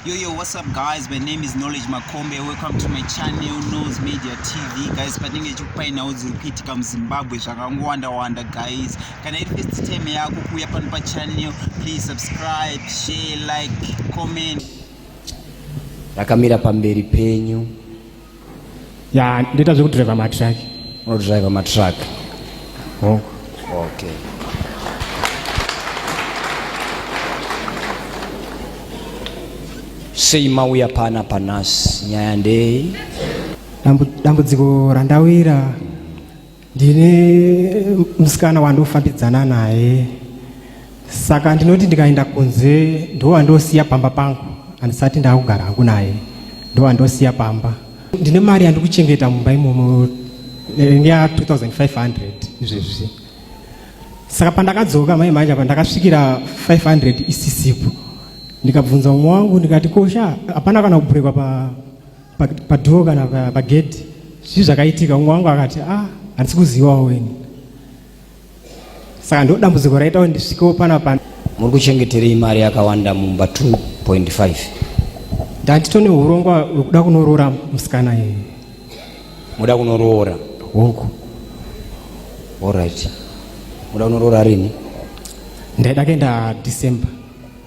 Yo, what's up guys? My name is Knowledge Makombe. Welcome to my channel, Nose Media TV. Guys, patinge chupai na uzilipiti kama Zimbabwe wanda guys. Kana hii first time yako kuya pa channel, please subscribe, share, like, comment. Rakamira pamberi penyu. Ya, ndita zvekudrive matrack. Unodrive matrack. Oh. Okay. Sei mauya pana panas nyaya ndei dambudziko randawira ndine musikana wandofambidzana naye, saka ndinoti ndikaenda kunze ndowandosiya pamba pangu, handisati ndakugara hangu naye, ndowandosiya pamba. Ndine mari yandikuchengeta mumba imomo neya 2500 izvezvi. Saka pandakadzoka mai manja pandakasvikira 500 isisipo, ndikabvunza umwe wangu ndikati kosha hapana kana kubhurekwa padhoo kana pagedhi, zvii zvakaitika? Umwe wangu akati handisi kuzivawo weni. Saka ndo dambudziko raitawo ndisvikewo panapa. muri kuchengeterei mari yakawanda mumba 2.5? Ndanditone urongwa hwekuda kunoroora musikana iyi. Muda kunoroora? Hongu. Alright. Muda kunoroora rini? Ndaida kuenda December.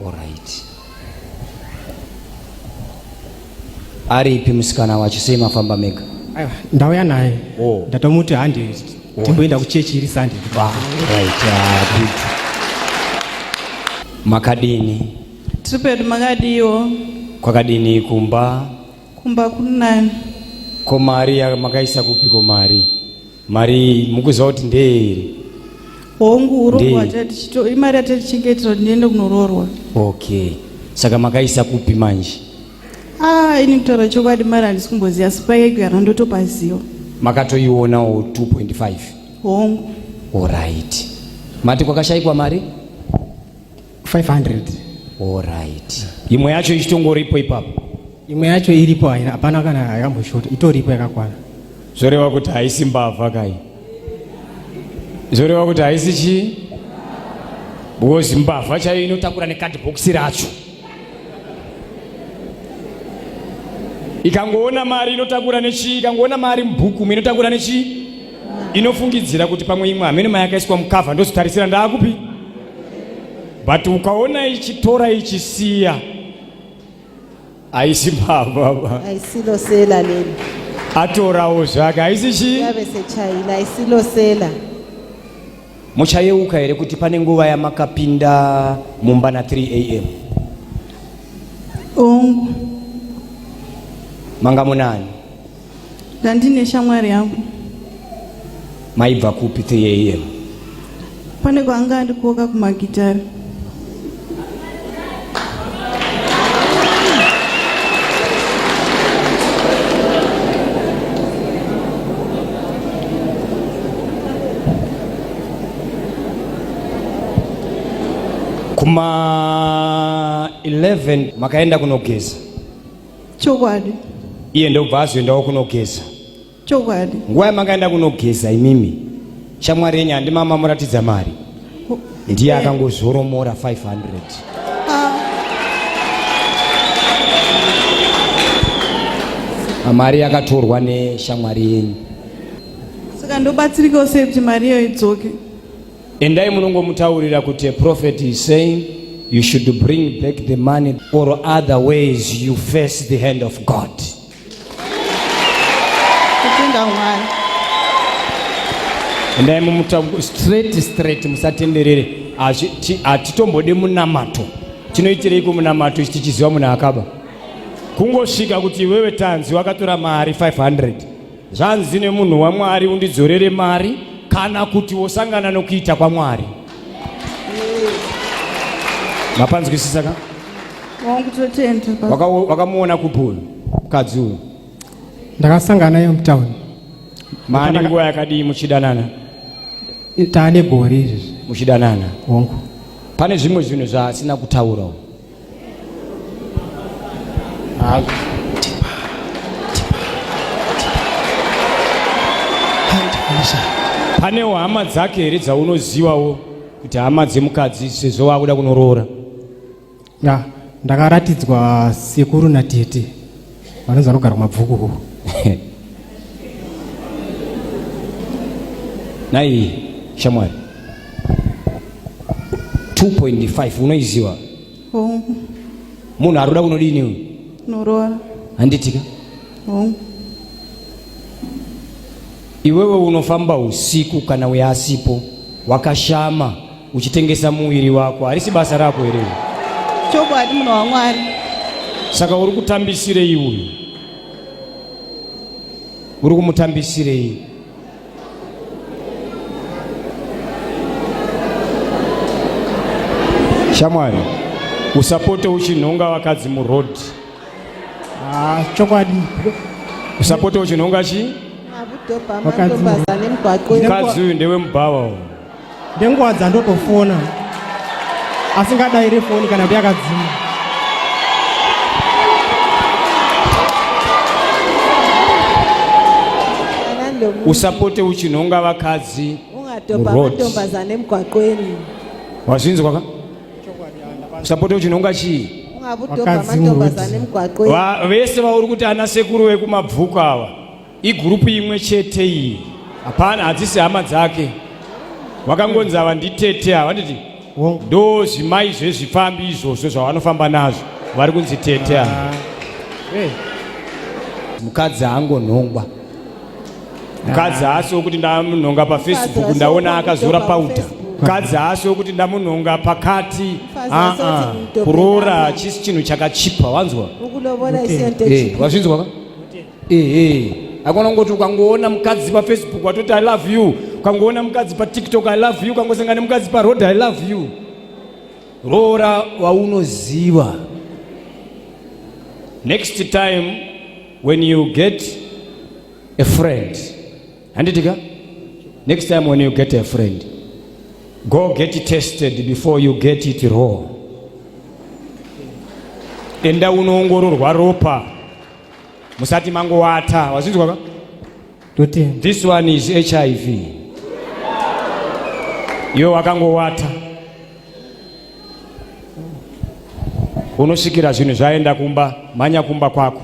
Alright. Aripi musikana wacho? Sei mafamba mega? Aiwa, ndauya naye. Ndatomuti handi timboenda kuchechi iri Sunday. Right. Good. Makadini? Tiripedu makadiwo. Kwakadini kumba? Kumba kunani. Ko mari makaisa kupi? Ko mari mukuziva kuti ndeiri? Hongu urongwa watati imari yatatichengetera ndiende kunoroorwa. Okay. Saka makaisa kupi manje? Ini kutaura chokwadi mari handisi kumboziva, asi paigara ndotopaziva. Makatoionawo 2.5? Hongu. Alright. Mati kwakashayikwa mari? 500. Alright. Imwe yacho ichitongoripo ipapo? Imwe yacho iripo, hapana kana yakamboshota, itoripo yakakwana. Zvoreva kuti haisi mbavha kai? Zvoreva kuti haisi chii? Because mbavha chayo inotakura nekadhibhokisi racho. Ikangoona mari inotakura nechii? Ikangoona mari mubhuku inotakura nechii? Inofungidzira kuti pamwe imwe hamene mai yakaiswa mukavha ndozotarisira ndaakupi? But ukaona ichitora ichisiya, haisi mbavha. Aisilosela leli. Atorawo zvake, haisi chii? Yave sechaila aisilosela. Muchayeuka here kuti pane nguva yamakapinda mumba na 3 AM? Hongu. Manga munani? Ndandine shamwari yangu. Maibva kupi 3 AM? Pane kwanga andikoka kumagitari. Kuma 11 makaenda kunogeza? Chokwadi. Iye ndobva azoendawo kunogeza? Chokwadi. Nguva yamakaenda kunogeza imimi, shamwari yenyu handimama muratidza mari? Ndiye akangozoromora 500. Mari yakatorwa neshamwari yenyu. Saka ndobatsirikawo sei kuti mari iyo idzoke? Endai munongomutaurira kuti a prophet is saying you should bring back the money, or other ways you face the hand of God. Kutenda Mwari. Endai mumutaurira straight musatenderere. Atitombode munamato. Tinoitireiko munamato tichiziva munhu akaba? Kungosvika kuti wewe tanzi wakatora mari 500. Zvanzi nemunhu waMwari undidzorere mari, kana kuti wosangana nokuita kwaMwari. Mapanzwisisa ka? Hongu totenda. Wakamuona kupulu mukadzi uyu? Ndakasangana naye mutauni. Mane nguva yakadii muchidanana? Taane gore izvi. Muchidanana? Hongu. Pane zvimwe zvinhu zvaasina kutaurawo? Panewo hama dzake here dzaunozivawo kuti hama dzemukadzi sezvo wakuda kunoroora? Ya, ndakaratidzwa sekuru natete vanonzi vanogara kumabvuku. Nai shamwari 2.5 unoiziwa munhu aroda kunodini uyu norora handitika iwewe unofamba usiku kana uyasipo wakashama uchitengesa muviri wako, harisi basa rako here? chokwadi munhu waMwari. Saka uri kutambisirei uyu? Uri kumutambisirei? Shamwari, usapote uchinhonga vakadzi murodhi. Chokwadi. Usapote uchinhonga chi? Mukadzi uyu ndewe mubhava uyu. Ndenguva dzandotofona asingadayire foni kana kuti yakadzima. Usapote uchinhonga vakadzi murodhi. Wazvinzwa ka? Usapote uchinhonga chii? Vese vauri kuti ana sekuru vekumabvuku ava igurupu imwe chete iyi, hapana, hadzisi hama dzake. Wakangonzi ava nditete ava, nditi ndo zvimai zvezvifambi izvozvo zvavanofamba nazvo vari kunzi tete ava. Mukadzi angonhongwa. Mukadzi haasi wokuti ndamunhonga paFacebook ndaona akazora pauta. Mukadzi haasi wokuti ndamunhonga pakati. Kuroora hachisi chinhu chakachipa, wanzwa? Wazvinzwa ka? Akona ngoti ukangoona mukadzi paFacebook watoti I love you, ukangoona mukadzi paTikTok I love you, ukangosangana mukadzi paRoad I love you. Roora waunoziva. Next time when you get a friend, handitika? Next time when you get a friend, go get it tested before you get it raw. Enda unoongororwa ropa. Musati mangowata. Wazvinzwa ka? This one is HIV. Iwe wakangowata. Unosvikira zvinhu zvaenda kumba, manya kumba kwako.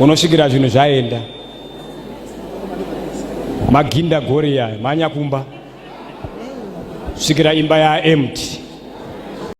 Unosvikira zvinhu zvaenda. Maginda gori ya manya kumba. Svikira imba ya empty.